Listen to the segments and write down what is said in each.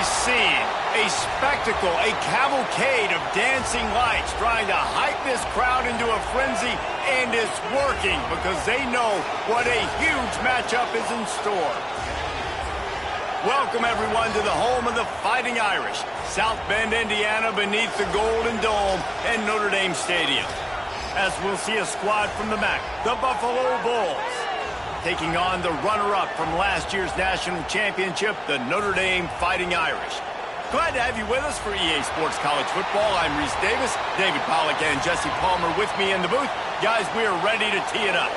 scene, a spectacle, a cavalcade of dancing lights trying to hype this crowd into a frenzy, and it's working because they know what a huge matchup is in store. Welcome, everyone, to the home of the Fighting Irish, South Bend, Indiana, beneath the Golden Dome and Notre Dame Stadium. As we'll see a squad from the MAC, the Buffalo Bulls, taking on the runner-up from last year's national championship, the Notre Dame Fighting Irish. Glad to have you with us for EA Sports College Football. I'm Reese Davis, David Pollack and Jesse Palmer with me in the booth. Guys, we are ready to tee it up.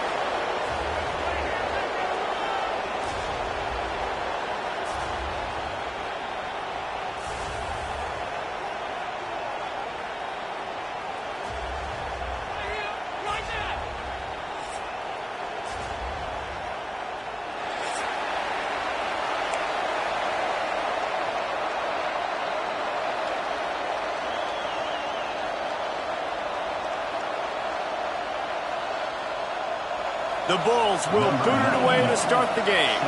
The Bulls will boot it away to start the game.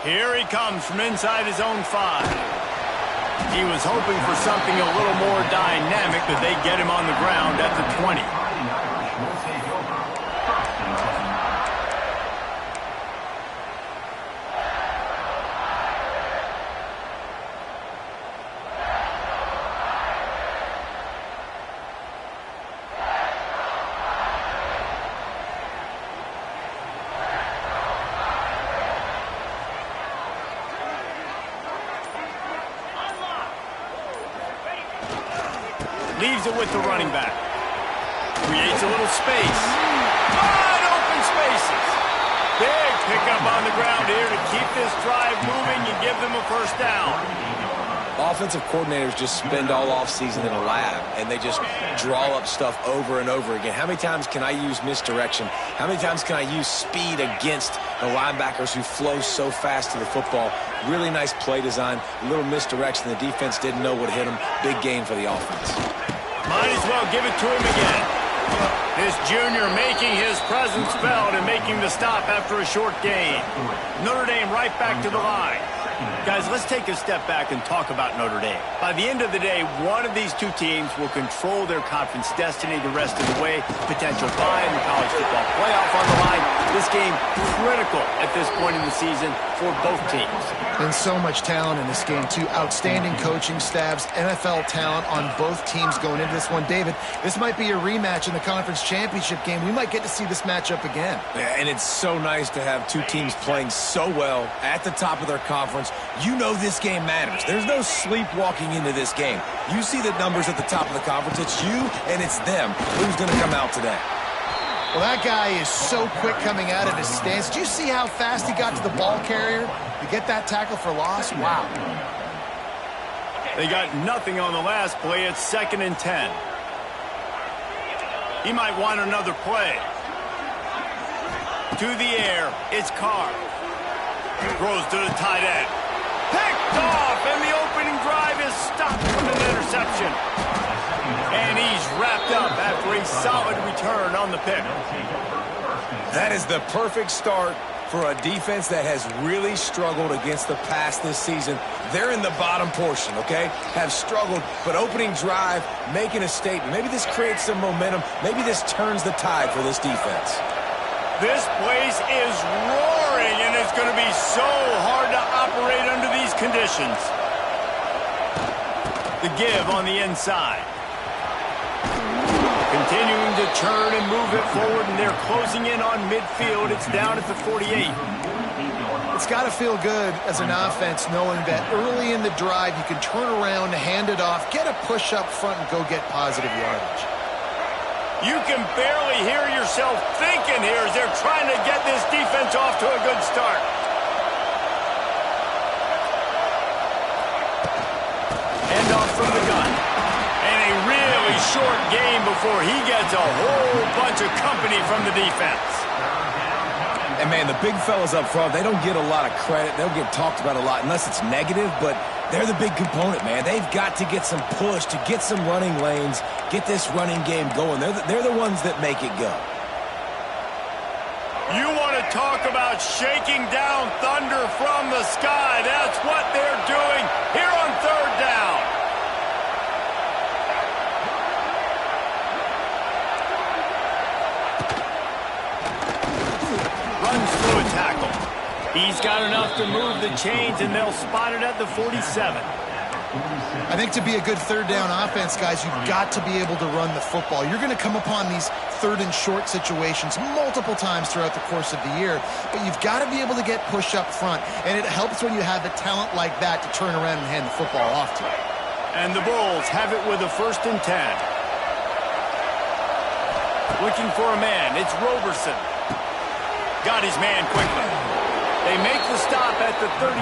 Here he comes from inside his own 5. He was hoping for something a little more dynamic, but they get him on the ground at the 20. Leaves it with the running back. Creates a little space. Wide open spaces. Big pickup on the ground here to keep this drive moving and give them a first down. Offensive coordinators just spend all offseason in a lab, and they just draw up stuff over and over again. How many times can I use misdirection? How many times can I use speed against the linebackers who flow so fast to the football? Really nice play design, a little misdirection. The defense didn't know what hit them. Big gain for the offense. Might as well give it to him again. This junior making his presence felt and making the stop after a short gain. Notre Dame right back to the line. Guys, let's take a step back and talk about Notre Dame. By the end of the day, one of these two teams will control their conference destiny the rest of the way. Potential bye in the college football playoff on the line. This game critical at this point in the season for both teams. And so much talent in this game, too. Outstanding coaching staffs, NFL talent on both teams going into this one. David, this might be a rematch in the conference championship game. We might get to see this matchup again. Yeah, and it's so nice to have two teams playing so well at the top of their conference. You know this game matters. There's no sleepwalking into this game. You see the numbers at the top of the conference. It's you and it's them. Who's going to come out today? Well, that guy is so quick coming out of his stance. Do you see how fast he got to the ball carrier to get that tackle for loss? Wow. They got nothing on the last play. It's 2nd and 10. He might want another play. To the air, it's Carr. Throws to the tight end. Picked off, and the opening drive is stopped with an interception. And he's wrapped up after a solid return on the pick. That is the perfect start for a defense that has really struggled against the pass this season. They're in the bottom portion, okay? Have struggled, but opening drive, making a statement. Maybe this creates some momentum. Maybe this turns the tide for this defense. This place is roaring, and it's going to be so hard to operate under these conditions. The give on the inside. Continuing to churn and move it forward, and they're closing in on midfield. It's down at the 48. It's got to feel good as an offense knowing that early in the drive you can turn around, hand it off, get a push up front, and go get positive yardage. You can barely hear yourself thinking here as they're trying to get this defense off to a good start. Handoff from the gun. And a really short game before he gets a whole bunch of company from the defense. And, man, the big fellas up front, they don't get a lot of credit. They'll get talked about a lot unless it's negative, but they're the big component, man. They've got to get some push, to get some running lanes, get this running game going. They're the ones that make it go. You want to talk about shaking down thunder from the sky. That's what they're doing here on third down. Runs through a tackle. He's got enough to move the chains, and they'll spot it at the 47. I think to be a good third down offense, guys, you've got to be able to run the football. You're going to come upon these third and short situations multiple times throughout the course of the year, but you've got to be able to get push up front, and it helps when you have a talent like that to turn around and hand the football off to. And the Bulls have it with a 1st and 10. Looking for a man. It's Roberson. Got his man quickly. They make the stop at the 37,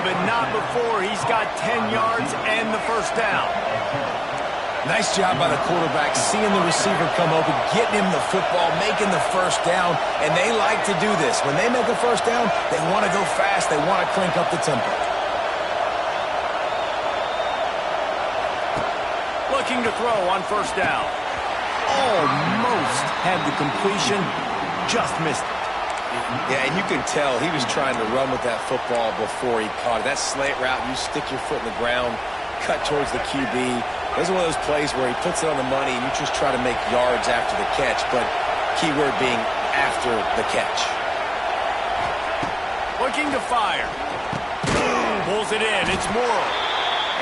but not before he's got 10 yards and the 1st down. Nice job by the quarterback, seeing the receiver come open, getting him the football, making the 1st down, and they like to do this. When they make a 1st down, they want to go fast, they want to crank up the tempo. Looking to throw on 1st down. Almost had the completion, just missed it. Yeah, and you can tell he was trying to run with that football before he caught it. That slant route, you stick your foot in the ground, cut towards the QB. This is one of those plays where he puts it on the money and you just try to make yards after the catch, but keyword being after the catch. Looking to fire. Pulls it in. It's Morrow.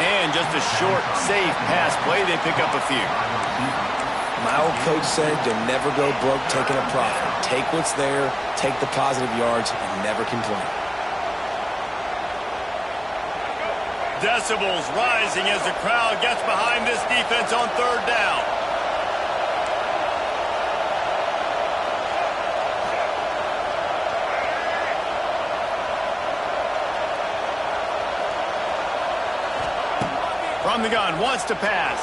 And just a short, safe pass play. They pick up a few. My old coach said, you'll never go broke taking a profit. Take what's there, take the positive yards, and never complain. Decibels rising as the crowd gets behind this defense on 3rd down. From the gun, wants to pass.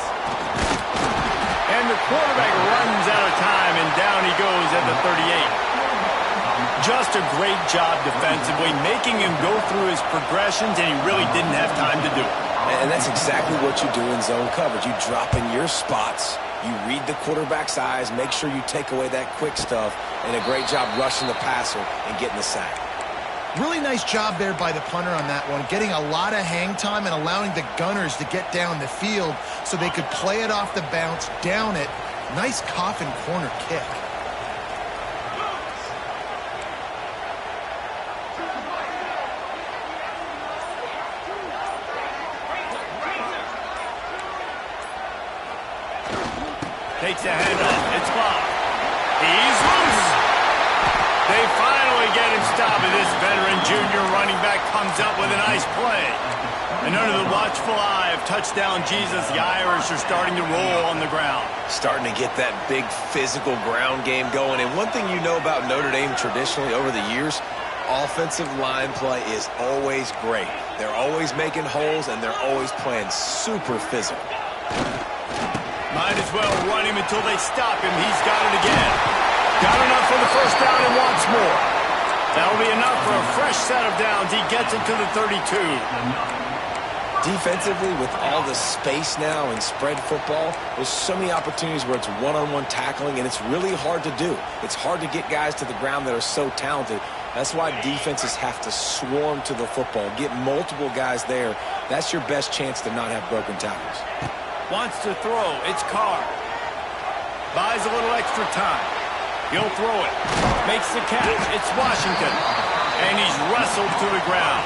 And the quarterback runs out of time, and down he goes at the 38. Just a great job defensively, making him go through his progressions, and he really didn't have time to do it. And that's exactly what you do in zone coverage. You drop in your spots, you read the quarterback's eyes, make sure you take away that quick stuff, and a great job rushing the passer and getting the sack. Really nice job there by the punter on that one, getting a lot of hang time and allowing the gunners to get down the field so they could play it off the bounce, down it. Nice coffin corner kick. Takes a handoff. It's Bob. He's loose. They finally get him stopped, and this veteran junior running back comes up with a nice play. And under the watchful eye of touchdown Jesus, the Irish are starting to roll on the ground. Starting to get that big physical ground game going. And one thing you know about Notre Dame traditionally over the years, offensive line play is always great. They're always making holes, and they're always playing super physical. Might as well run him until they stop him. He's got it again. Got enough for the 1st down and wants more. That'll be enough for a fresh set of downs. He gets it to the 32. Defensively, with all the space now and spread football, there's so many opportunities where it's one-on-one tackling, and it's really hard to do. It's hard to get guys to the ground that are so talented. That's why defenses have to swarm to the football, get multiple guys there. That's your best chance to not have broken tackles. Wants to throw. It's Carr. Buys a little extra time. He'll throw it. Makes the catch. It's Washington. And he's wrestled to the ground.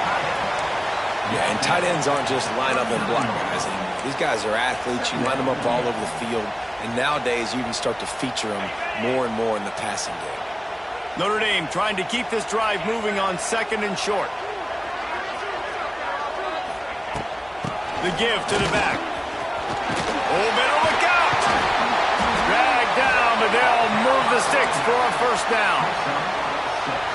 Yeah, and tight ends aren't just line up and block guys. These guys are athletes. You line them up all over the field. And nowadays, you can start to feature them more and more in the passing game. Notre Dame trying to keep this drive moving on 2nd and short. The give to the back. Oh, better look out. Dragged down, but they'll move the sticks for a 1st down.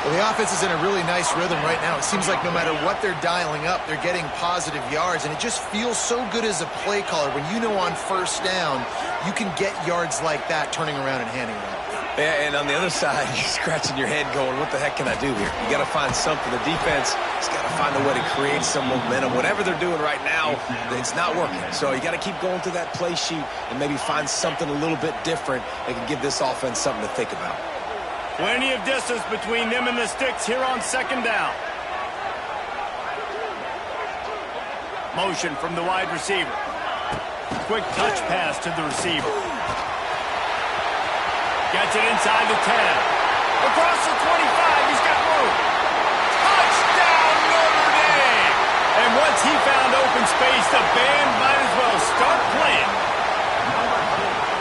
Well, the offense is in a really nice rhythm right now. It seems like no matter what they're dialing up, they're getting positive yards, and it just feels so good as a play caller when you know on 1st down you can get yards like that turning around and handing it off. Yeah, and on the other side, you're scratching your head going, what the heck can I do here? You got to find something. The defense has got to find a way to create some momentum. Whatever they're doing right now, it's not working. So you got to keep going through that play sheet and maybe find something a little bit different that can give this offense something to think about. Plenty of distance between them and the sticks here on second down. Motion from the wide receiver. Quick touch pass to the receiver. Gets it inside the 10. Across the 25, he's got room. Touchdown, Notre Dame! And once he found open space, the band might as well start playing.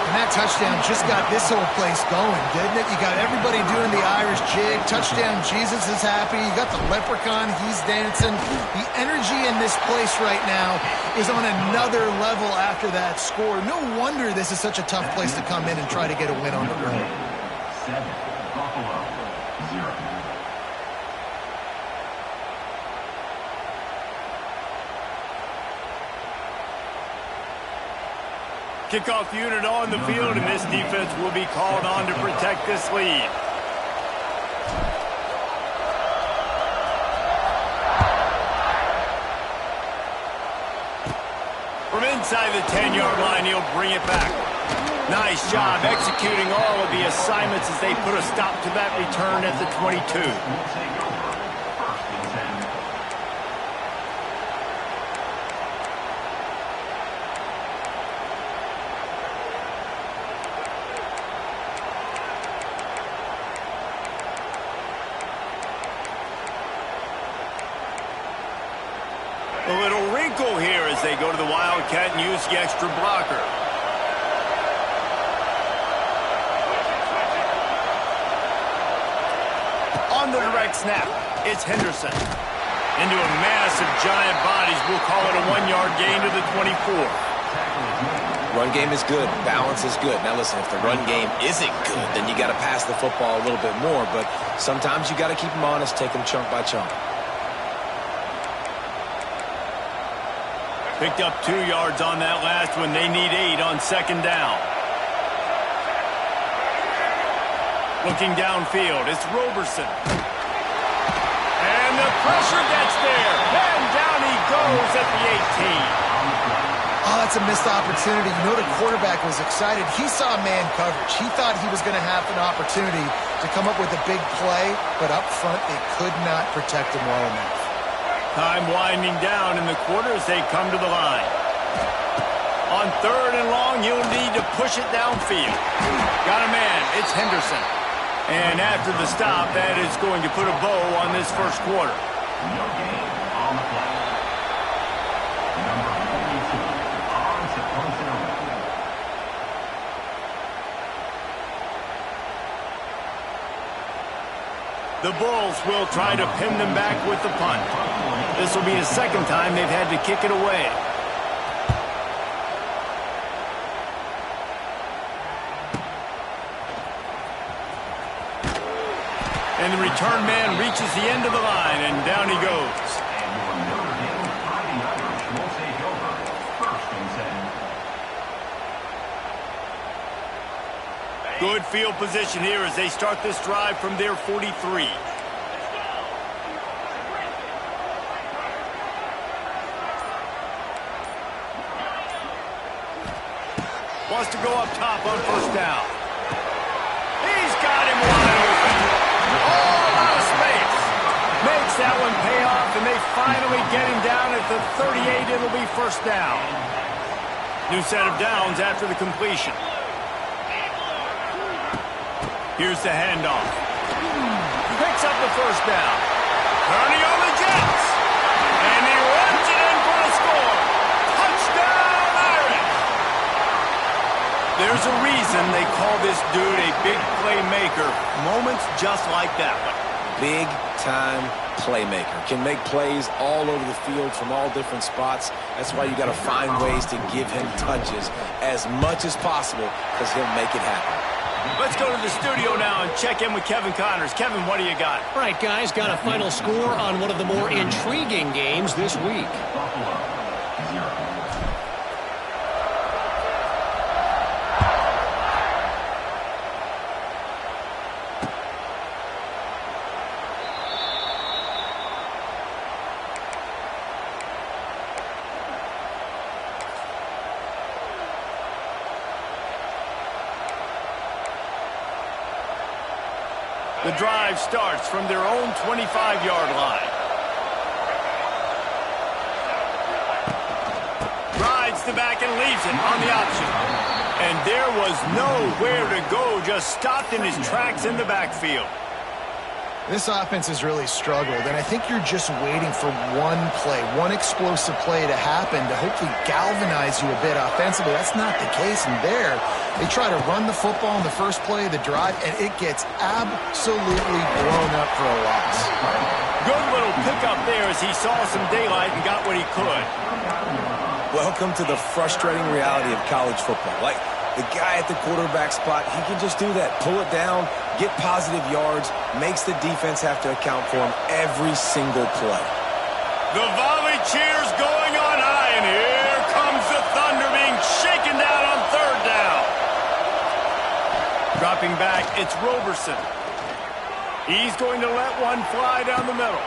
And that touchdown just got this whole place going, didn't it? You got everybody doing the Irish jig. Touchdown, Jesus is happy. You got the leprechaun, he's dancing. The energy in this place right now is on another level after that score. No wonder this is such a tough place to come in and try to get a win on the road. 7, Buffalo, 0. Kickoff unit on the field, and this defense will be called on to protect this lead. From inside the 10-yard line, he'll bring it back. Nice job executing all of the assignments as they put a stop to that return at the 22. A little wrinkle here as they go to the Wildcat and use the extra blocker. On the direct snap, it's Henderson. Into a mass of giant bodies, we'll call it a 1-yard gain to the 24. Run game is good. Balance is good. Now listen, if the run game isn't good, then you got to pass the football a little bit more. But sometimes you got to keep them honest, take them chunk by chunk. Picked up 2 yards on that last one. They need 8 on second down. Looking downfield, it's Roberson. And the pressure gets there. And down he goes at the 18. Oh, that's a missed opportunity. You know the quarterback was excited. He saw man coverage. He thought he was going to have an opportunity to come up with a big play, but up front they could not protect him well enough. Time winding down in the quarter as they come to the line. On third and long, he'll need to push it downfield. Got a man. It's Henderson. And after the stop, that is going to put a bow on this first quarter. No gain on the play. Number 42 on to first down. The Bulls will try to pin them back with the punt. This will be the second time they've had to kick it away. And the return man reaches the end of the line, and down he goes. And your Notre Dame Fighting Irish will take over 1st and 10. Good field position here as they start this drive from their 43. Wants to go up top on first down. He's got him wide open. All out of space. Makes that one pay off, and they finally get him down at the 38. It'll be first down. New set of downs after the completion. Here's the handoff. Picks up the first down. Turning on the Jets. And he runs it in for a score. Touchdown, Irish. There's a reason they call this dude a big playmaker. Moments just like that one. Big-time playmaker. Can make plays all over the field from all different spots. That's why you got to find ways to give him touches as much as possible because he'll make it happen. Let's go to the studio now and check in with Kevin Connors. Kevin, what do you got? All right, guys, got a final score on one of the more intriguing games this week. Buffalo, 0. The drive starts from their own 25-yard line. Rides the back and leaves it on the option. And there was nowhere to go, just stopped in his tracks in the backfield. This offense has really struggled, and I think you're just waiting for one play, one explosive play to happen to hopefully galvanize you a bit offensively. That's not the case, and there, they try to run the football in the first play of the drive, and it gets absolutely blown up for a loss. Good little pickup there as he saw some daylight and got what he could. Welcome to the frustrating reality of college football. Like, the guy at the quarterback spot, he can just do that. Pull it down, get positive yards, makes the defense have to account for him every single play. The volley cheers going on high, and here comes the Thunder being shaken down on third down. Dropping back, it's Roberson. He's going to let one fly down the middle.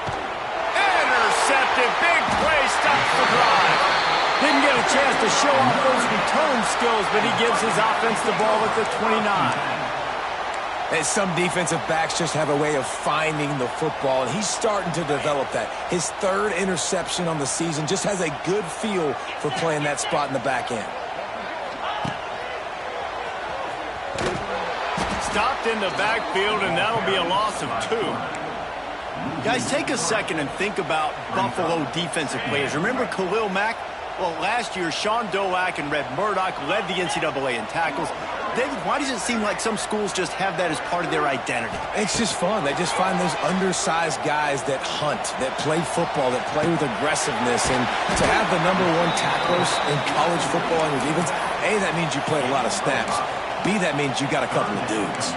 Intercepted, big play, stops the drive. Didn't get a chance to show off those return skills, but he gives his offense the ball at the 29. And some defensive backs just have a way of finding the football, and he's starting to develop that. His third interception on the season, just has a good feel for playing that spot in the back end. Stopped in the backfield, and that'll be a loss of 2. Guys, take a second and think about Buffalo defensive players. Remember Khalil Mack? Well, last year, Sean Doak and Red Murdoch led the NCAA in tackles. David, why does it seem like some schools just have that as part of their identity? It's just fun. They just find those undersized guys that hunt, that play football, that play with aggressiveness. And to have the #1 tacklers in college football on your defense, A, that means you played a lot of snaps. B, that means you got a couple of dudes.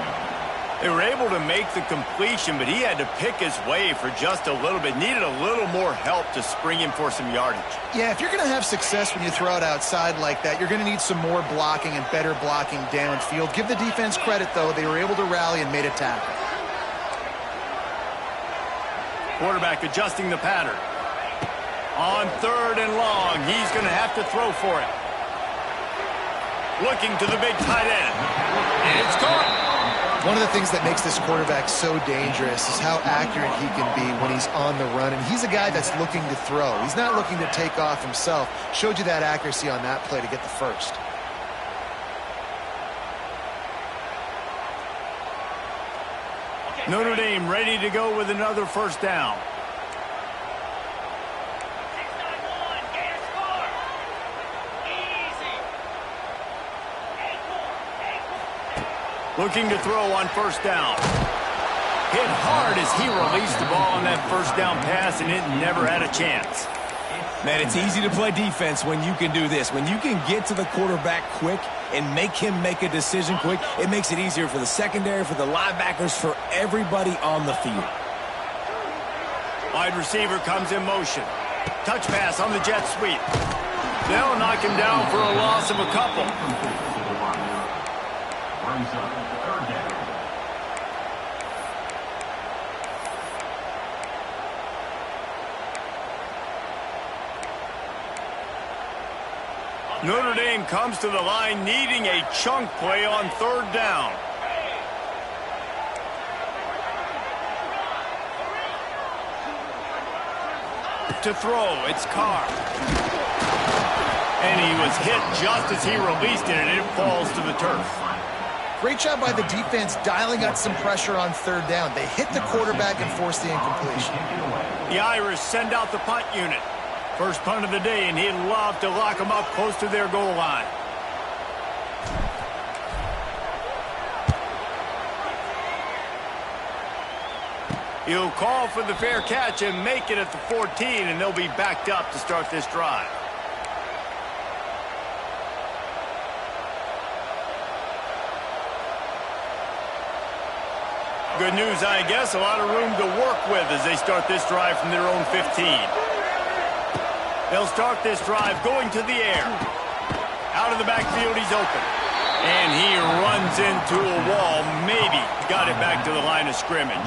They were able to make the completion, but he had to pick his way for just a little bit. Needed a little more help to spring him for some yardage. Yeah, if you're going to have success when you throw it outside like that, you're going to need some more blocking and better blocking downfield. Give the defense credit, though. They were able to rally and made a tackle. Quarterback adjusting the pattern. On third and long, he's going to have to throw for it. Looking to the big tight end. And it's caught. One of the things that makes this quarterback so dangerous is how accurate he can be when he's on the run. And he's a guy that's looking to throw. He's not looking to take off himself. Showed you that accuracy on that play to get the first. Notre Dame ready to go with another first down. Looking to throw on first down. Hit hard as he released the ball on that first down pass, and it never had a chance. Man, it's easy to play defense when you can do this. When you can get to the quarterback quick and make him make a decision quick, it makes it easier for the secondary, for the linebackers, for everybody on the field. Wide receiver comes in motion. Touch pass on the jet sweep. They'll knock him down for a loss of a couple. Brings up third down. Notre Dame comes to the line needing a chunk play on third down. To throw, it's Carr. And he was hit just as he released it, and it falls to the turf. Great job by the defense dialing up some pressure on third down. They hit the quarterback and forced the incompletion. The Irish send out the punt unit. First punt of the day, and he'd love to lock them up close to their goal line. He'll call for the fair catch and make it at the 14, and they'll be backed up to start this drive. Good news, I guess. A lot of room to work with as they start this drive from their own 15. They'll start this drive going to the air. Out of the backfield, he's open. And he runs into a wall. Maybe got it back to the line of scrimmage.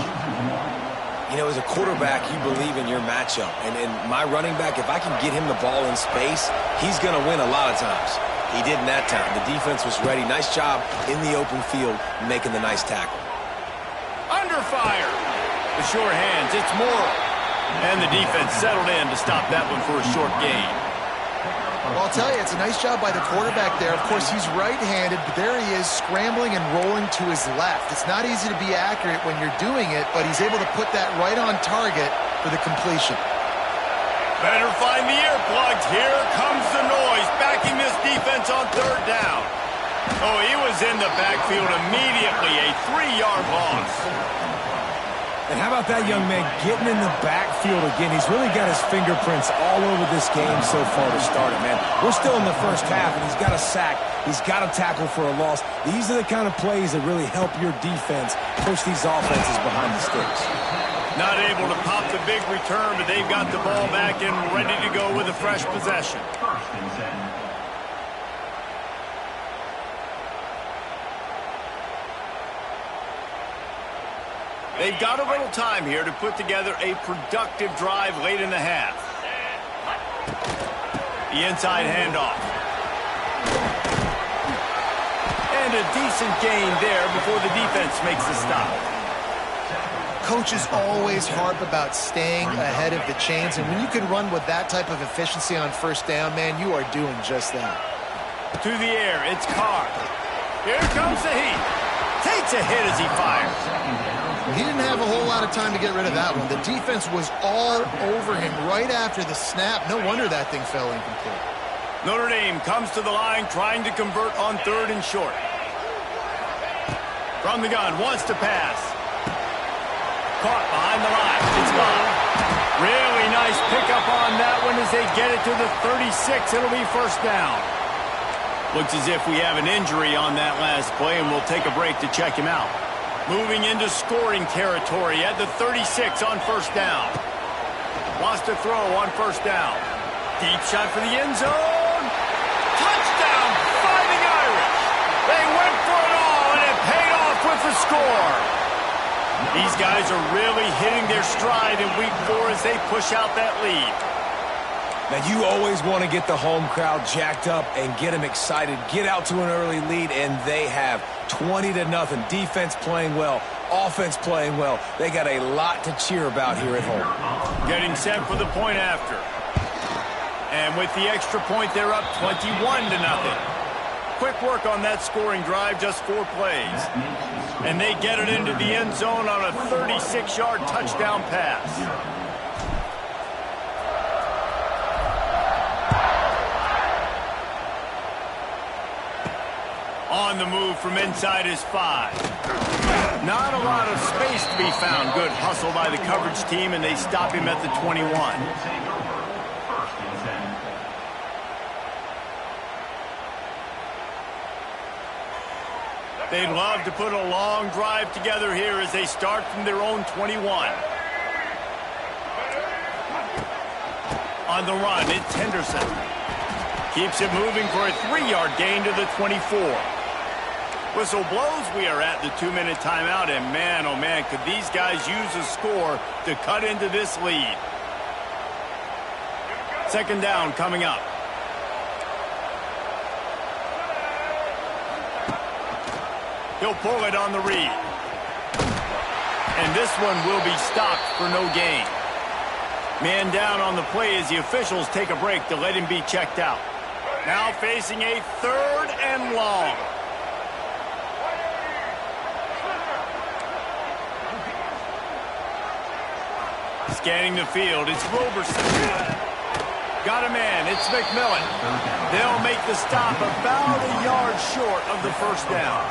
You know, as a quarterback, you believe in your matchup. And my running back, if I can get him the ball in space, he's going to win a lot of times. He didn't that time. The defense was ready. Nice job in the open field making the nice tackle. Under under fire. The sure hands, it's Moore. And the defense settled in to stop that one for a short gain. Well, I'll tell you, it's a nice job by the quarterback there. Of course, he's right-handed, but there he is scrambling and rolling to his left. It's not easy to be accurate when you're doing it, but he's able to put that right on target for the completion. Better find the earplugs. Here comes the noise, backing this defense on third down. Oh, he was in the backfield immediately, a 3-yard loss. And how about that young man getting in the backfield again? He's really got his fingerprints all over this game so far to start it, man. We're still in the first half, and he's got a sack. He's got a tackle for a loss. These are the kind of plays that really help your defense push these offenses behind the sticks. Not able to pop the big return, but they've got the ball back and ready to go with a fresh possession. 1st and 10. They've got a little time here to put together a productive drive late in the half. The inside handoff. And a decent gain there before the defense makes the stop. Coaches always harp about staying ahead of the chains, and when you can run with that type of efficiency on first down, man, you are doing just that. To the air, it's Carr. Here comes the heat. Takes a hit as he fires. He didn't have a whole lot of time to get rid of that one. The defense was all over him right after the snap. No wonder that thing fell incomplete. Notre Dame comes to the line trying to convert on 3rd and short. From the gun, wants to pass. Caught behind the line. It's gone. Really nice pickup on that one as they get it to the 36. It'll be first down. Looks as if we have an injury on that last play, and we'll take a break to check him out. Moving into scoring territory at the 36 on first down. Wants to throw on first down. Deep shot for the end zone. Touchdown, Fighting Irish. They went for it all, and it paid off with the score. These guys are really hitting their stride in week 4 as they push out that lead. Now, you always want to get the home crowd jacked up and get them excited. Get out to an early lead, and they have 20-0. Defense playing well, offense playing well. They got a lot to cheer about here at home. Getting set for the point after. And with the extra point, they're up 21-0. Quick work on that scoring drive, just 4 plays. And they get it into the end zone on a 36-yard touchdown pass. On the move from inside his 5. Not a lot of space to be found. Good hustle by the coverage team, and they stop him at the 21. They'd love to put a long drive together here as they start from their own 21. On the run, it's Henderson. Keeps it moving for a 3-yard gain to the 24. Whistle blows, we are at the 2-minute timeout, and man, oh man, could these guys use a score to cut into this lead. 2nd down coming up. He'll pull it on the read. And this one will be stopped for no gain. Man down on the play as the officials take a break to let him be checked out. Now facing a 3rd and long. Scanning the field, it's Roberson. Got a man, it's McMillan. They'll make the stop about a yard short of the first down.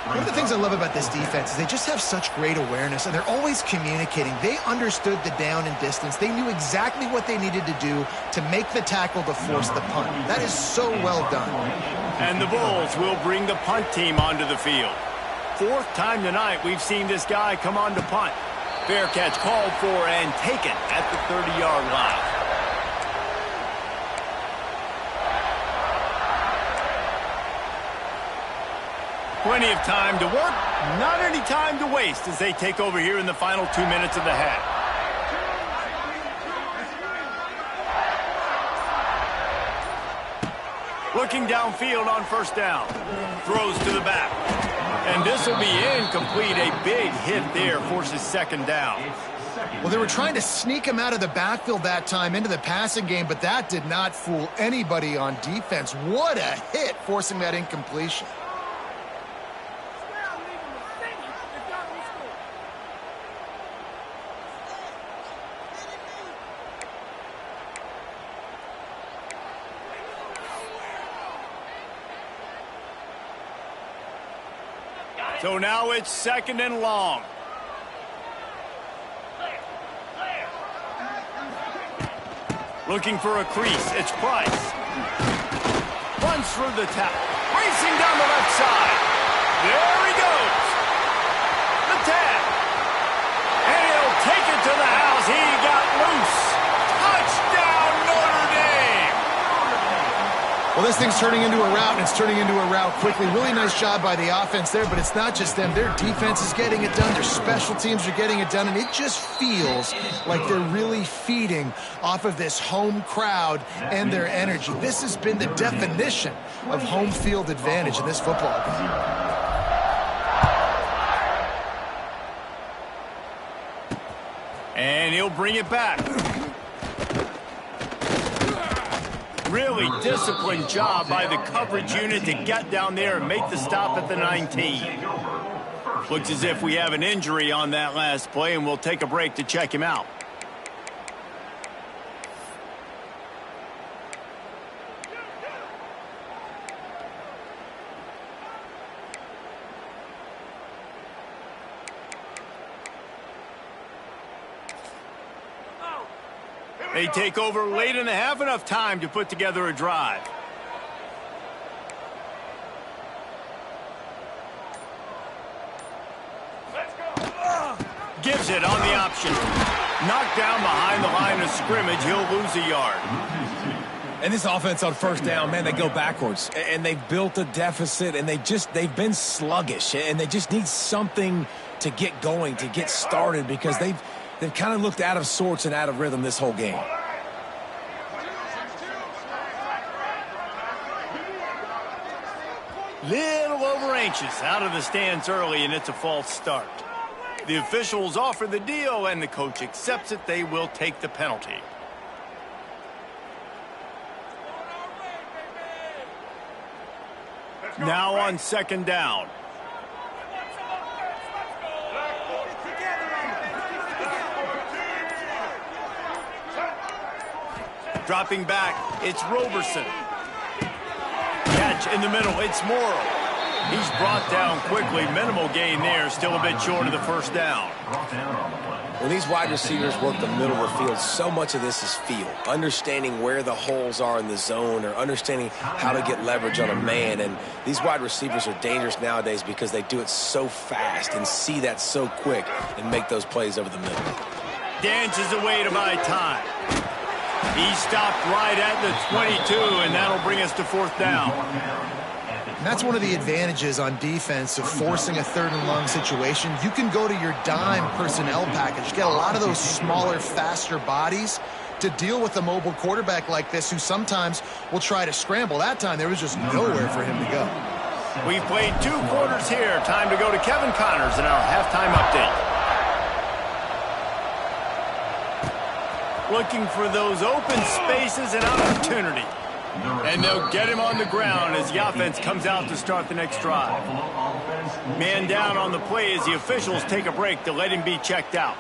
One of the things I love about this defense is they just have such great awareness, and they're always communicating. They understood the down and distance. They knew exactly what they needed to do to make the tackle to force the punt. That is so well done. And the Bulls will bring the punt team onto the field. 4th time tonight we've seen this guy come on to punt. Fair catch called for and taken at the 30-yard line. Plenty of time to work, not any time to waste as they take over here in the final 2 minutes of the half. Looking downfield on first down. Throws to the back. And this will be incomplete. A big hit there forces second down. Well, they were trying to sneak him out of the backfield that time into the passing game, but that did not fool anybody on defense. What a hit, forcing that incompletion. So now it's second and long. Looking for a crease. It's Price. Runs through the tackle. Racing down the left side. There he goes. The tap. And he'll take it to the house. He got loose. Touchdown, Notre Dame. Well, this thing's turning into a route, and it's turning into a route quickly. Really nice job by the offense there, but it's not just them. Their defense is getting it done. Their special teams are getting it done, and it just feels like they're really feeding off of this home crowd and their energy. This has been the definition of home field advantage in this football game. And he'll bring it back. Really disciplined job by the coverage unit to get down there and make the stop at the 19. Looks as if we have an injury on that last play, and we'll take a break to check him out. They take over late in the half, enough time to put together a drive. Gives it on the option. Knocked down behind the line of scrimmage. He'll lose a yard. And this offense on first down, man, they go backwards. And they've built a deficit, and they've been sluggish. And they just need something to get going, to get started, because they've kind of looked out of sorts and out of rhythm this whole game. Little over anxious out of the stands early, and it's a false start. The officials offer the deal, and the coach accepts it. They will take the penalty. Now on second down. Dropping back, it's Roberson. Catch in the middle, it's Morrow. He's brought down quickly. Minimal gain there, still a bit short of the first down. When these wide receivers work the middle of the field, so much of this is feel. Understanding where the holes are in the zone, or understanding how to get leverage on a man. And these wide receivers are dangerous nowadays because they do it so fast and see that so quick and make those plays over the middle. Dances away to buy time. He stopped right at the 22, and that'll bring us to fourth down. And that's one of the advantages on defense of forcing a third and long situation. You can go to your dime personnel package, get a lot of those smaller, faster bodies to deal with a mobile quarterback like this who sometimes will try to scramble. That time, there was just nowhere for him to go. We've played 2 quarters here. Time to go to Kevin Connors in our halftime update. Looking for those open spaces and opportunity. And they'll get him on the ground as the offense comes out to start the next drive. Man down on the play as the officials take a break to let him be checked out.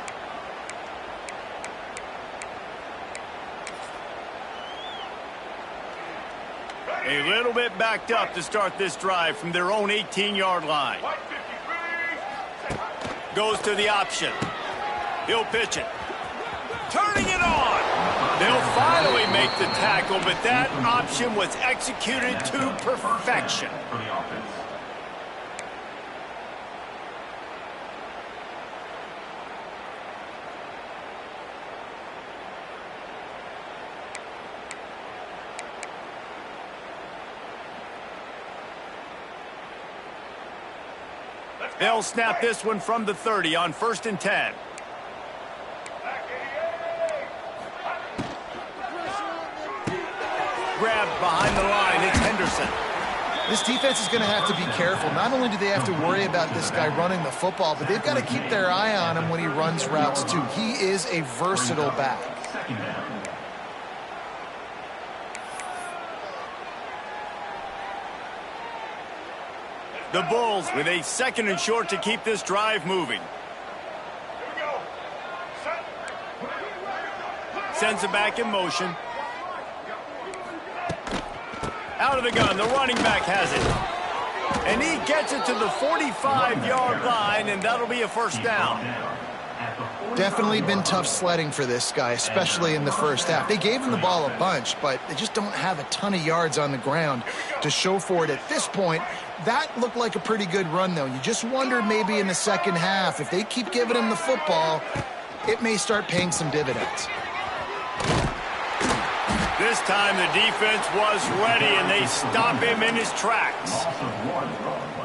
A little bit backed up to start this drive from their own 18-yard line. Goes to the option. He'll pitch it. Turning it on. They'll finally make the tackle, but that option was executed to perfection. They'll snap this one from the 30 on 1st and 10. Grabbed behind the line, it's Henderson. This defense is going to have to be careful. Not only do they have to worry about this guy running the football, but they've got to keep their eye on him when he runs routes too. He is a versatile back. The Bulls with a 2nd and short to keep this drive moving. Sends it back in motion. Out of the gun, the running back has it. And he gets it to the 45-yard line, and that'll be a first down. Definitely been tough sledding for this guy, especially in the first half. They gave him the ball a bunch, but they just don't have a ton of yards on the ground to show for it at this point. That looked like a pretty good run, though. You just wonder maybe in the second half, if they keep giving him the football, it may start paying some dividends. This time the defense was ready, and they stop him in his tracks.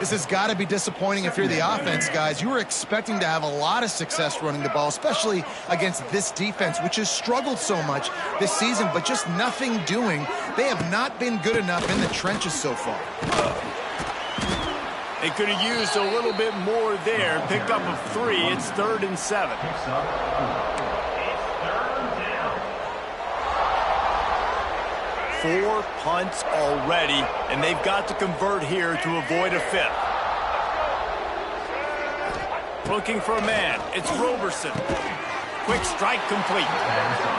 This has got to be disappointing if you're the offense, guys. You were expecting to have a lot of success running the ball, especially against this defense, which has struggled so much this season, but just nothing doing. They have not been good enough in the trenches so far. They could have used a little bit more there. Pick up of 3. It's 3rd and 7. Four punts already, and they've got to convert here to avoid a 5th. Looking for a man. It's Roberson. Quick strike complete.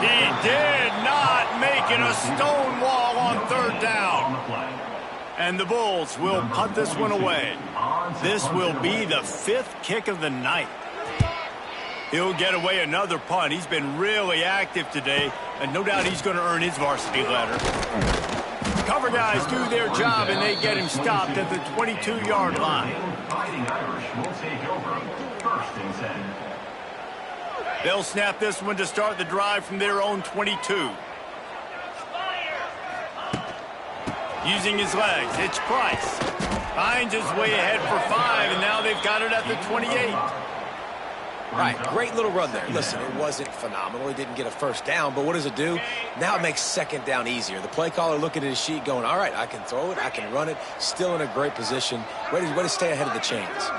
He did not make it a stone wall on 3rd down. And the Bulls will punt this one away. This will be the 5th kick of the night. He'll get away another punt. He's been really active today, and no doubt he's going to earn his varsity letter. Cover guys do their job, and they get him stopped at the 22-yard line. They'll snap this one to start the drive from their own 22. Using his legs, it's Price. Finds his way ahead for 5, and now they've got it at the 28. Right, great little run there. Listen, it wasn't phenomenal. He didn't get a first down, but what does it do? Now it makes 2nd down easier. The play caller looking at his sheet going, all right, I can throw it, I can run it, still in a great position. Way to stay ahead of the chains.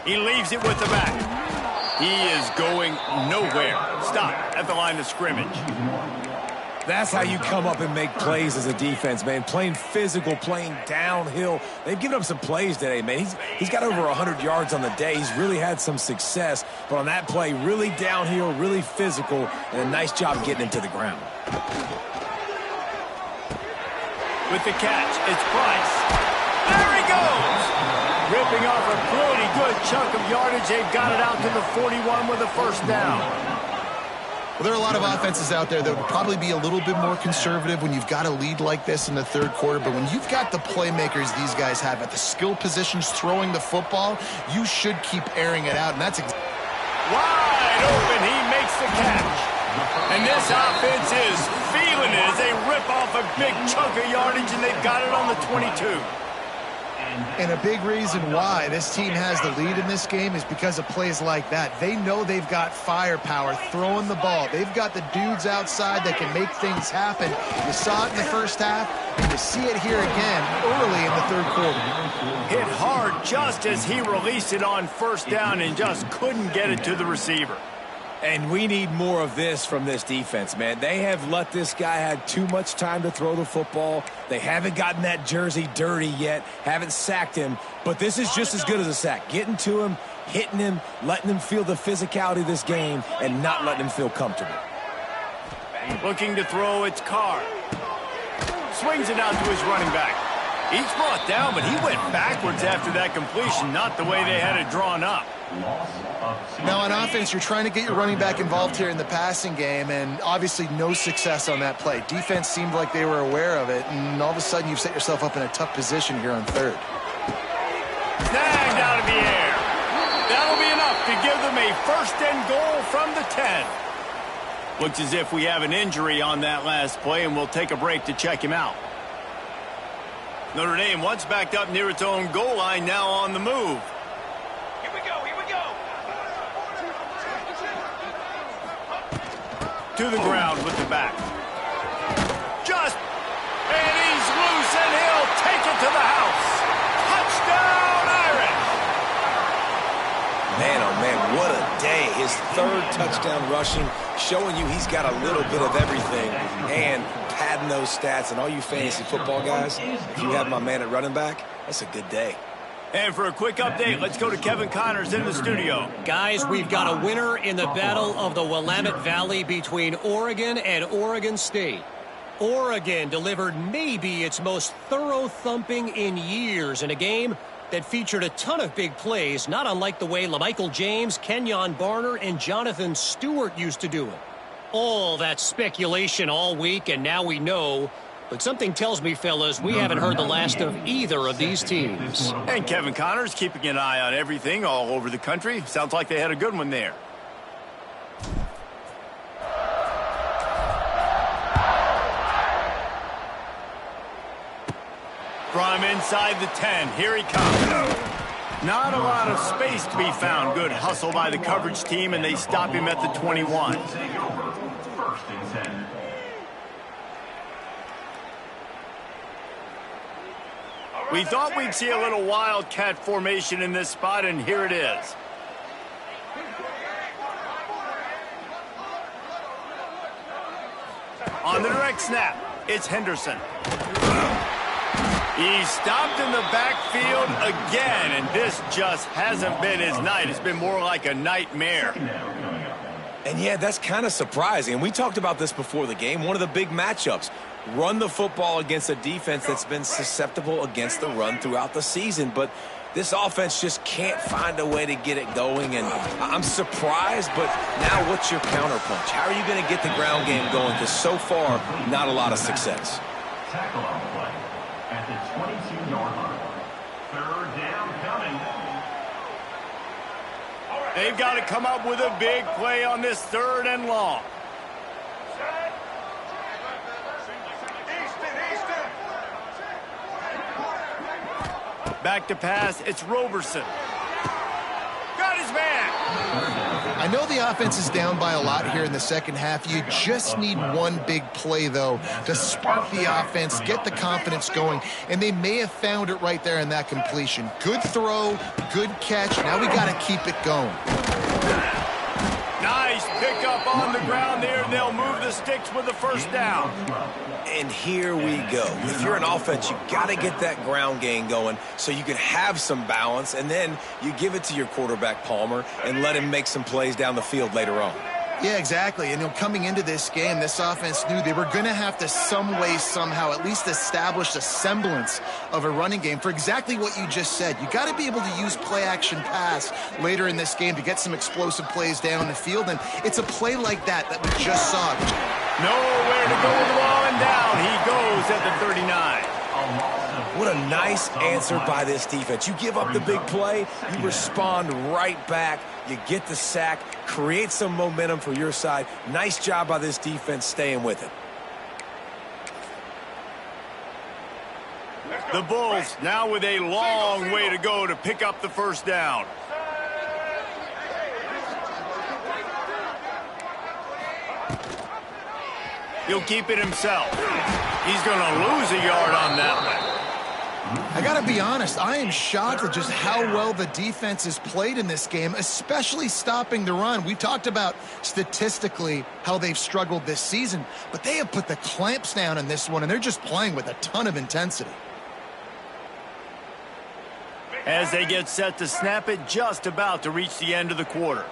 He leaves it with the back. He is going nowhere. Stop at the line of scrimmage. That's how you come up and make plays as a defense, man. Playing physical, playing downhill. They've given up some plays today, man. He's got over 100 yards on the day. He's really had some success. But on that play, really downhill, really physical, and a nice job getting him to the ground. With the catch, it's Price. There he goes! Ripping off a pretty good chunk of yardage. They've got it out to the 41 with a first down. Well, there are a lot of offenses out there that would probably be a little bit more conservative when you've got a lead like this in the 3rd quarter. But when you've got the playmakers these guys have at the skill positions throwing the football, you should keep airing it out. And that's wide open. He makes the catch. And this offense is feeling it as they rip off a big chunk of yardage, and they've got it on the 22. And a big reason why this team has the lead in this game is because of plays like that. They know they've got firepower throwing the ball. They've got the dudes outside that can make things happen. You saw it in the first half, and you see it here again early in the 3rd quarter. Hit hard just as he released it on first down and just couldn't get it to the receiver. And we need more of this from this defense, man. They have let this guy have too much time to throw the football. They haven't gotten that jersey dirty yet, haven't sacked him. But this is just as good as a sack. Getting to him, hitting him, letting him feel the physicality of this game, and not letting him feel comfortable. Looking to throw, it's Carr. Swings it out to his running back. He's brought down, but he went backwards after that completion, not the way they had it drawn up. Now on offense, you're trying to get your running back involved here in the passing game, and obviously no success on that play. Defense seemed like they were aware of it, and all of a sudden you've set yourself up in a tough position here on 3rd. Snagged out of the air. That'll be enough to give them a 1st and goal from the 10. Looks as if we have an injury on that last play, and we'll take a break to check him out. Notre Dame once backed up near its own goal line, now on the move. Here we go, here we go. To the ground with the back. And third touchdown rushing, showing you he's got a little bit of everything, and padding those stats. And all you fantasy football guys, if you have my man at running back, that's a good day. And for a quick update, let's go to Kevin Connors in the studio. Guys, we've got a winner in the battle of the Willamette Valley between Oregon and Oregon State. Oregon delivered maybe its most thorough thumping in years in a game that featured a ton of big plays, not unlike the way LaMichael James, Kenyon Barner, and Jonathan Stewart used to do it. All that speculation all week, and now we know. But something tells me, fellas, we haven't heard the last of either of these teams. And Kevin Connors keeping an eye on everything all over the country. Sounds like they had a good one there. From inside the 10, here he comes. Not a lot of space to be found. Good hustle by the coverage team, and they stop him at the 21. First and 10. We thought we'd see a little wildcat formation in this spot, and here it is. On the direct snap, it's Henderson. He's stopped in the backfield again, and this just hasn't been his night. It's been more like a nightmare. And yeah, that's kind of surprising. We talked about this before the game. One of the big matchups. Run the football against a defense that's been susceptible against the run throughout the season. But this offense just can't find a way to get it going. And I'm surprised, but now what's your counterpunch? How are you going to get the ground game going? Because so far, not a lot of success. Tackle on the play at the 22-yard line. Third down coming. They've got to come up with a big play on this 3rd and long. Back to pass, it's Roberson. Got his man. I know the offense is down by a lot here in the second half. You just need one big play, though, to spark the offense, get the confidence going, and they may have found it right there in that completion. Good throw, good catch. Now we got to keep it going. Nice pickup on the ground there, and they'll move the sticks with the first down. And here we go. If you're an offense, you got to get that ground game going so you can have some balance, and then you give it to your quarterback, Palmer, and let him make some plays down the field later on. Yeah, exactly. And coming into this game, this offense knew they were going to have to some way, somehow, at least establish a semblance of a running game for exactly what you just said. You got to be able to use play-action pass later in this game to get some explosive plays down the field, and it's a play like that we just saw. Nowhere to go with the ball, and down he goes at the 39. What a nice answer by this defense. You give up the big play, you respond right back, you get the sack, create some momentum for your side. Nice job by this defense staying with it. The Bulls now with a long way to go to pick up the first down. He'll keep it himself. He's going to lose a yard on that one. I got to be honest, I am shocked at just how well the defense has played in this game, especially stopping the run. We talked about statistically how they've struggled this season, but they have put the clamps down in this one, and they're just playing with a ton of intensity. As they get set to snap it, just about to reach the end of the quarter.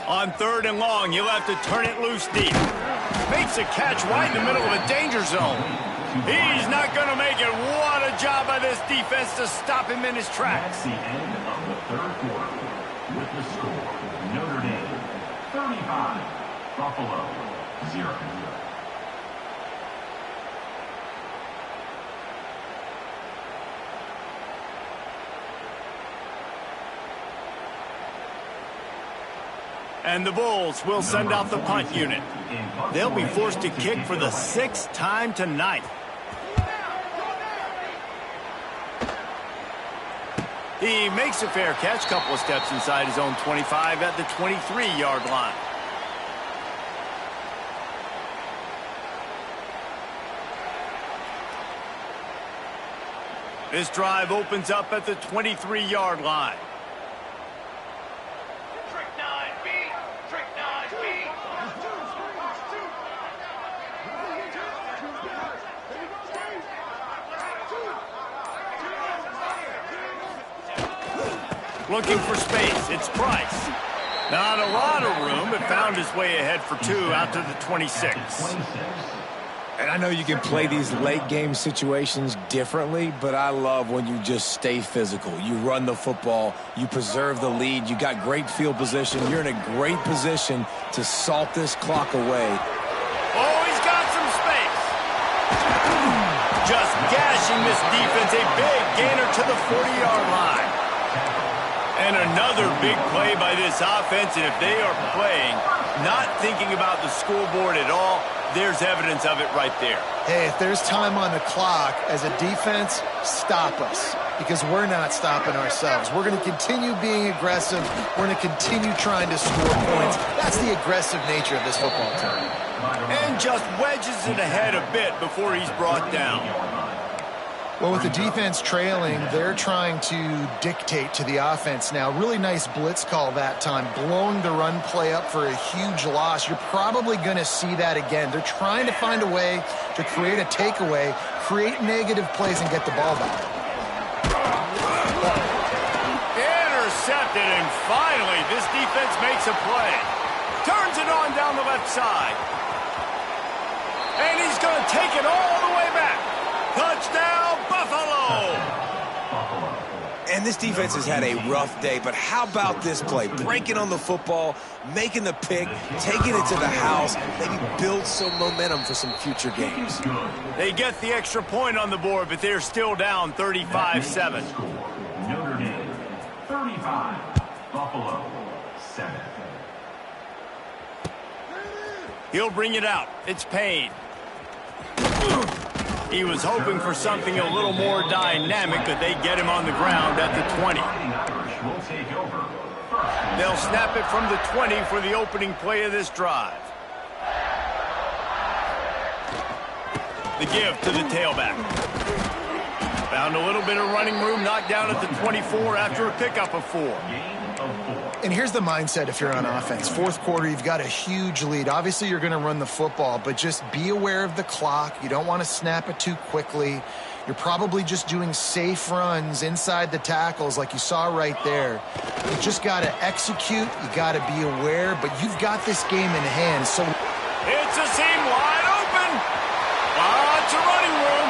On 3rd and long, he'll have to turn it loose deep. Makes a catch right in the middle of a danger zone. He's not going to make it. What a job by this defense to stop him in his tracks. That's the end of the 3rd quarter. With the score, Notre Dame 35, Buffalo 0. And the Bulls will send out the punt unit. They'll be forced to kick for the 6th time tonight. He makes a fair catch, couple of steps inside his own 25 at the 23-yard line. This drive opens up at the 23-yard line. Looking for space. It's Price. Not a lot of room, but found his way ahead for 2 out to the 26. And I know you can play these late game situations differently, but I love when you just stay physical. You run the football, you preserve the lead, you got great field position, you're in a great position to salt this clock away. Oh, he's got some space. Just gashing this defense, a big gainer to the 40-yard line. And another big play by this offense, and if they are playing, not thinking about the scoreboard at all, there's evidence of it right there. Hey, if there's time on the clock, as a defense, stop us. Because we're not stopping ourselves. We're going to continue being aggressive. We're going to continue trying to score points. That's the aggressive nature of this football team. And just wedges it ahead a bit before he's brought down. Well, with the defense trailing, they're trying to dictate to the offense now. Really nice blitz call that time, blowing the run play up for a huge loss. You're probably going to see that again. They're trying to find a way to create a takeaway, create negative plays, and get the ball back. Intercepted, and finally, this defense makes a play. Turns it on down the left side. And he's going to take it all the way back. Touchdown, Buffalo! And this defense has had a rough day, but how about this play? Breaking on the football, making the pick, taking it to the house, maybe build some momentum for some future games. They get the extra point on the board, but they're still down 35-7. Notre Dame, 35. Buffalo, 7. He'll bring it out. It's Payne. He was hoping for something a little more dynamic, but they get him on the ground at the 20. They'll snap it from the 20 for the opening play of this drive. The give to the tailback. Found a little bit of running room, knocked down at the 24 after a pickup of 4. And here's the mindset if you're on offense. Fourth quarter, you've got a huge lead. Obviously, you're going to run the football, but just be aware of the clock. You don't want to snap it too quickly. You're probably just doing safe runs inside the tackles like you saw right there. You just got to execute. You got to be aware, but you've got this game in hand. So it's a seam wide open. Lots of running room.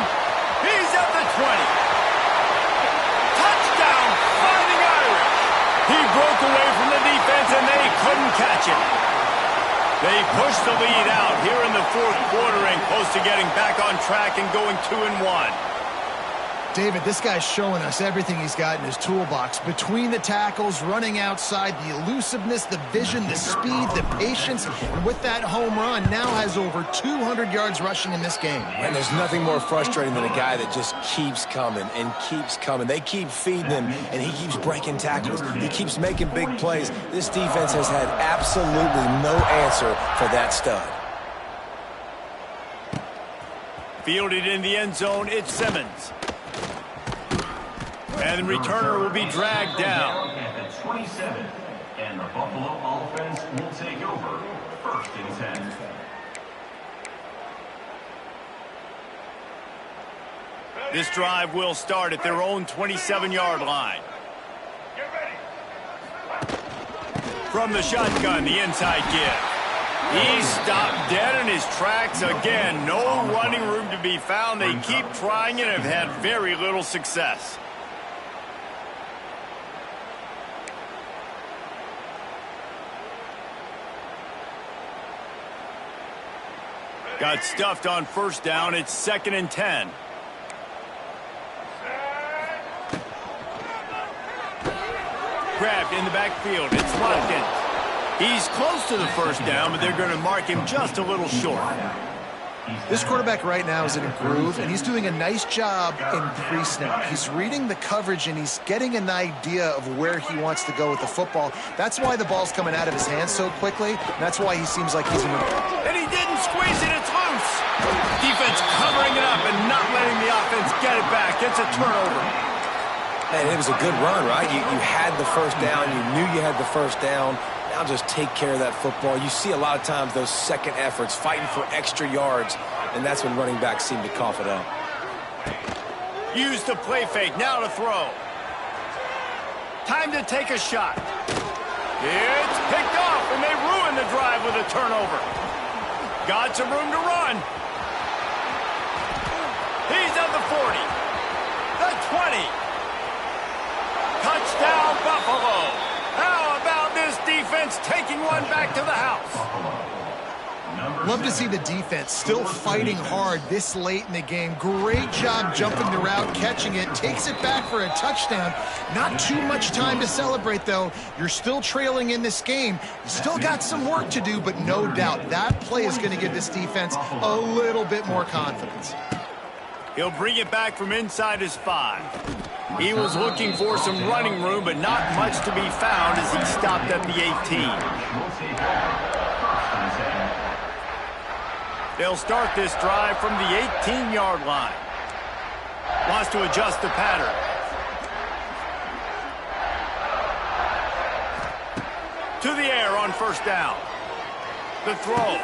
He's at the 20. Touchdown, Fighting Irish. He broke away from the defense, and they couldn't catch him. They pushed the lead out here in the fourth quarter and close to getting back on track and going 2-1. David, this guy's showing us everything he's got in his toolbox. Between the tackles, running outside, the elusiveness, the vision, the speed, the patience, and with that home run, now has over 200 yards rushing in this game. And there's nothing more frustrating than a guy that just keeps coming and keeps coming. They keep feeding him, and he keeps breaking tackles. He keeps making big plays. This defense has had absolutely no answer for that stud. Fielded in the end zone, it's Simmons. And the returner will be dragged down. At the 27, and the Buffalo offense will take over 1st and 10. This drive will start at their own 27-yard line. From the shotgun, the inside give. He stopped dead in his tracks again. No running room to be found. They keep trying and have had very little success. Got stuffed on first down. It's 2nd and 10. Grabbed in the backfield. It's locked in. He's close to the first down, but they're going to mark him just a little short. This quarterback right now is in a groove, and he's doing a nice job in pre-snap. He's reading the coverage, and he's getting an idea of where he wants to go with the football. That's why the ball's coming out of his hands so quickly, and that's why he seems like he's in a... And he didn't squeeze it. It's loose. Defense covering it up and not letting the offense get it back. It's a turnover. And it was a good run, right? You had the first down. You knew you had the first down. Now just take care of that football. You see a lot of times those second efforts, fighting for extra yards, and that's when running backs seem to cough it up. Use the play fake. Now to throw. Time to take a shot. It's picked off, and they ruin the drive with a turnover. Got some room to run. He's at the 40. The 20. Touchdown, Buffalo. How about this defense taking one back to the house? Love to see the defense still fighting hard this late in the game. Great job jumping the route, catching it, takes it back for a touchdown. Not too much time to celebrate, though. You're still trailing in this game. You still got some work to do, but no doubt that play is going to give this defense a little bit more confidence. He'll bring it back from inside his 5. He was looking for some running room, but not much to be found as he stopped at the 18. They'll start this drive from the 18-yard line. Wants to adjust the pattern. To the air on first down. The throw.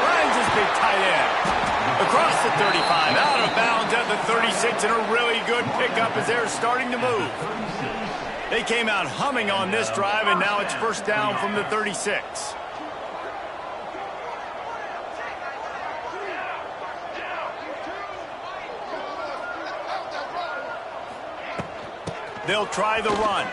Finds his big tight end. Across the 35, out of bounds at the 36, and a really good pickup as they're starting to move. They came out humming on this drive, and now it's first down from the 36. They'll try the run.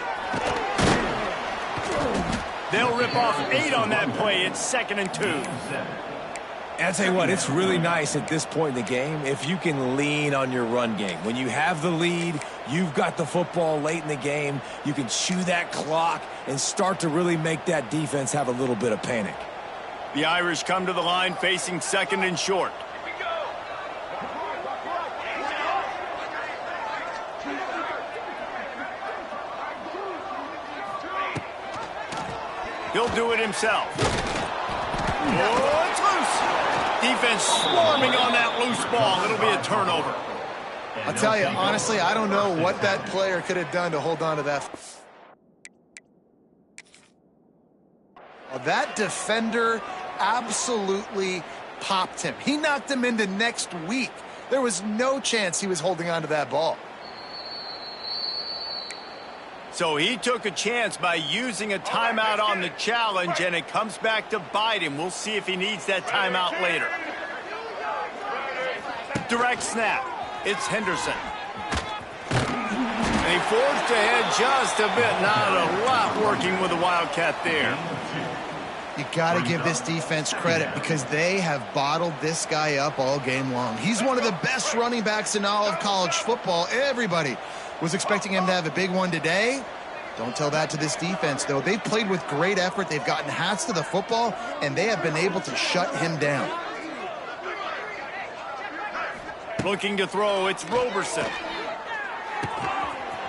They'll rip off 8 on that play. It's 2nd and 2. And I'll tell you what, it's really nice at this point in the game if you can lean on your run game. When you have the lead, you've got the football late in the game, you can chew that clock and start to really make that defense have a little bit of panic. The Irish come to the line facing 2nd and short. He'll do it himself. Oh, it's loose. Defense swarming on that loose ball. It'll be a turnover. I'll tell you, honestly, I don't know what that player could have done to hold on to that. Well, that defender absolutely popped him. He knocked him into next week. There was no chance he was holding on to that ball. So he took a chance by using a timeout on the challenge, and it comes back to bite him. We'll see if he needs that timeout later. Direct snap. It's Henderson. They forged ahead just a bit. Not a lot working with the Wildcat there. You got to give this defense credit because they have bottled this guy up all game long. He's one of the best running backs in all of college football. Everybody was expecting him to have a big one today. Don't tell that to this defense, though. They've played with great effort. They've gotten hats to the football, and they have been able to shut him down. Looking to throw, it's Roberson.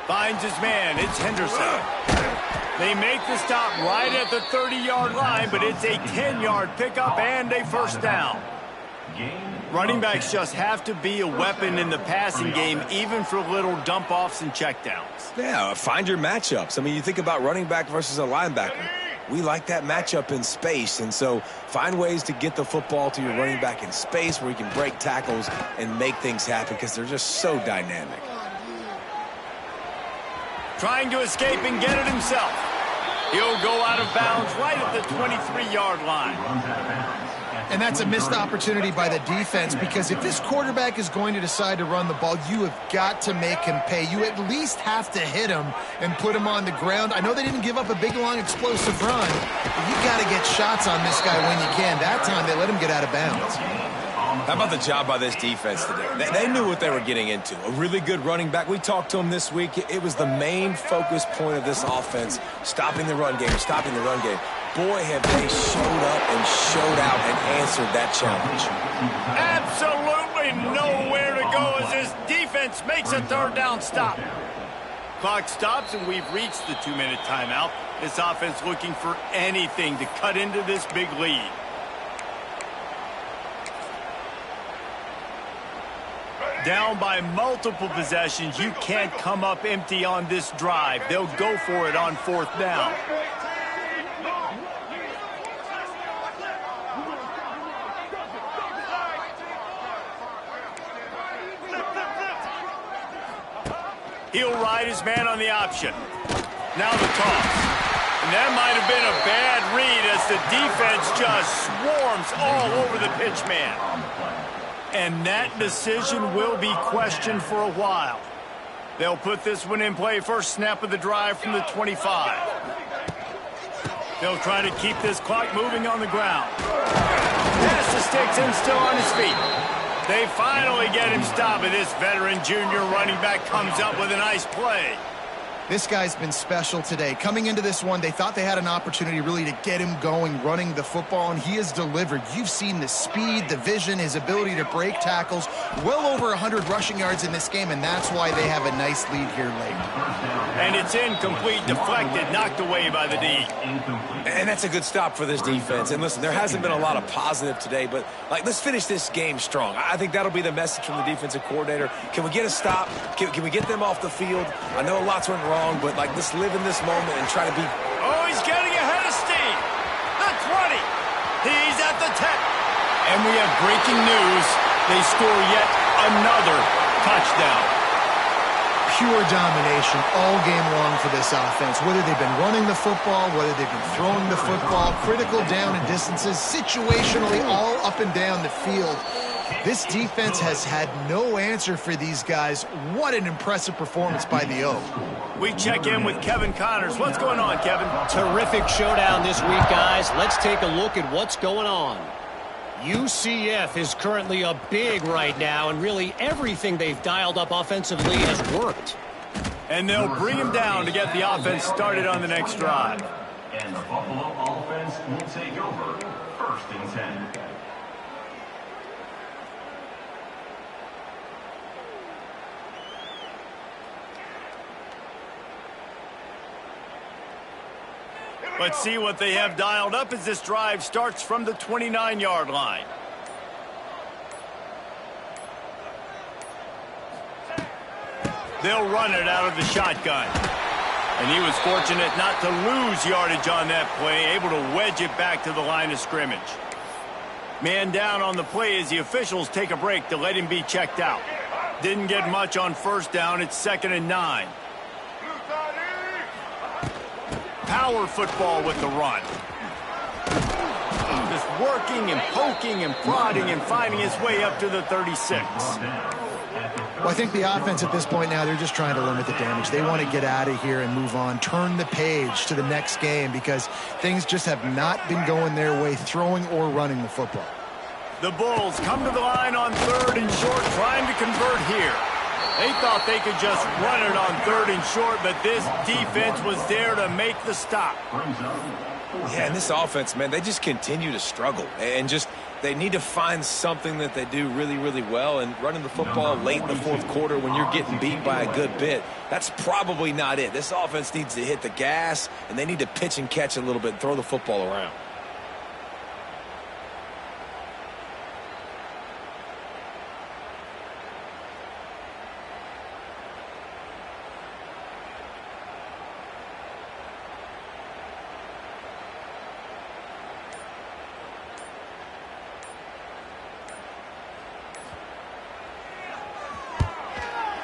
Finds his man, it's Henderson. They make the stop right at the 30-yard line, but it's a 10-yard pickup and a first down. Running backs just have to be a weapon in the passing game, even for little dump-offs and checkdowns. Yeah, find your matchups. I mean, you think about running back versus a linebacker. We like that matchup in space, and so find ways to get the football to your running back in space where you can break tackles and make things happen because they're just so dynamic. Trying to escape and get it himself. He'll go out of bounds right at the 23-yard line. And that's a missed opportunity by the defense because if this quarterback is going to decide to run the ball, you have got to make him pay. You at least have to hit him and put him on the ground. I know they didn't give up a big, long, explosive run, but you got to get shots on this guy when you can. That time they let him get out of bounds. How about the job by this defense today? They knew what they were getting into. A really good running back. We talked to him this week. It was the main focus point of this offense, stopping the run game, stopping the run game. Boy, have they showed up and showed out and answered that challenge. Absolutely nowhere to go as this defense makes a third down stop. Clock stops, and we've reached the 2-minute timeout. This offense looking for anything to cut into this big lead. Down by multiple possessions, you can't come up empty on this drive. They'll go for it on fourth down. He'll ride his man on the option. Now the toss. And that might have been a bad read as the defense just swarms all over the pitch man. And that decision will be questioned for a while. They'll put this one in play first snap of the drive from the 25. They'll try to keep this clock moving on the ground. Pass the sticks and still on his feet. They finally get him stopped, and this veteran junior running back comes up with a nice play. This guy's been special today. Coming into this one, they thought they had an opportunity really to get him going, running the football, and he has delivered. You've seen the speed, the vision, his ability to break tackles. Well over 100 rushing yards in this game, and that's why they have a nice lead here late. And it's incomplete, deflected, knocked away by the D. And that's a good stop for this defense. And listen, there hasn't been a lot of positive today, but let's finish this game strong. I think that'll be the message from the defensive coordinator. Can we get a stop? Can we get them off the field? I know lots went wrong, but let's live in this moment and try to be. Oh, he's getting ahead of steam. The 20. He's at the 10. And we have breaking news. They score yet another touchdown. Pure domination all game long for this offense. Whether they've been running the football, whether they've been throwing the football, critical down and distances, situationally all up and down the field. This defense has had no answer for these guys. What an impressive performance by the O. We check in with Kevin Connors. What's going on, Kevin? Terrific showdown this week, guys. Let's take a look at what's going on. UCF is currently up big right now, and really everything they've dialed up offensively has worked. And they'll bring him down to get the offense started on the next drive. And the Buffalo offense will take over 1st and 10. Let's see what they have dialed up as this drive starts from the 29-yard line. They'll run it out of the shotgun. And he was fortunate not to lose yardage on that play, able to wedge it back to the line of scrimmage. Man down on the play as the officials take a break to let him be checked out. Didn't get much on first down. It's 2nd and 9. Power football with the run. Just working and poking and prodding and finding his way up to the 36. Well, I think the offense at this point now, they're just trying to limit the damage. They want to get out of here and move on, turn the page to the next game because things just have not been going their way, throwing or running the football. The Bulls come to the line on 3rd and short, trying to convert here. They thought they could just run it on 3rd and short, but this defense was there to make the stop. Yeah, and this offense, man, they just continue to struggle. And just, they need to find something that they do really, really well. And running the football late in the 4th quarter when you're getting beat by a good bit, that's probably not it. This offense needs to hit the gas, and they need to pitch and catch a little bit and throw the football around.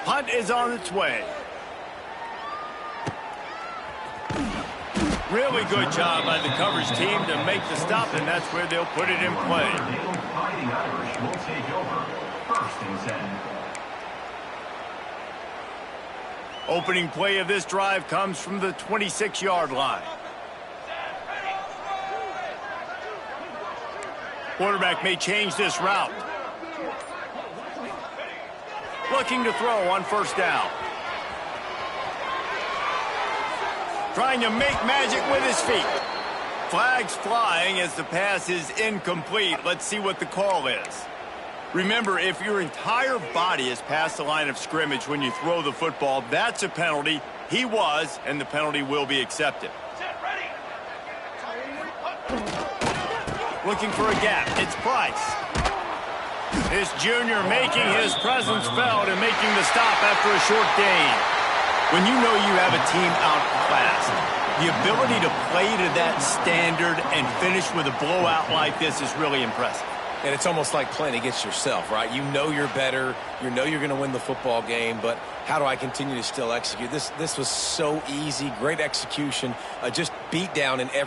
Punt is on its way. Really good job by the coverage team to make the stop, and that's where they'll put it in play. Fighting Irish will take over 1st and 10. Opening play of this drive comes from the 26-yard line. Quarterback may change this route. Looking to throw on 1st down. Trying to make magic with his feet. Flags flying as the pass is incomplete. Let's see what the call is. Remember, if your entire body is past the line of scrimmage when you throw the football, that's a penalty. He was, and the penalty will be accepted. Looking for a gap. It's Price. This junior making his presence felt and making the stop after a short gain. When you know you have a team outclassed, the ability to play to that standard and finish with a blowout like this is really impressive. And it's almost like playing against yourself, right? You know you're better. You know you're going to win the football game, but how do I continue to still execute? This was so easy. Great execution. Just beat down in every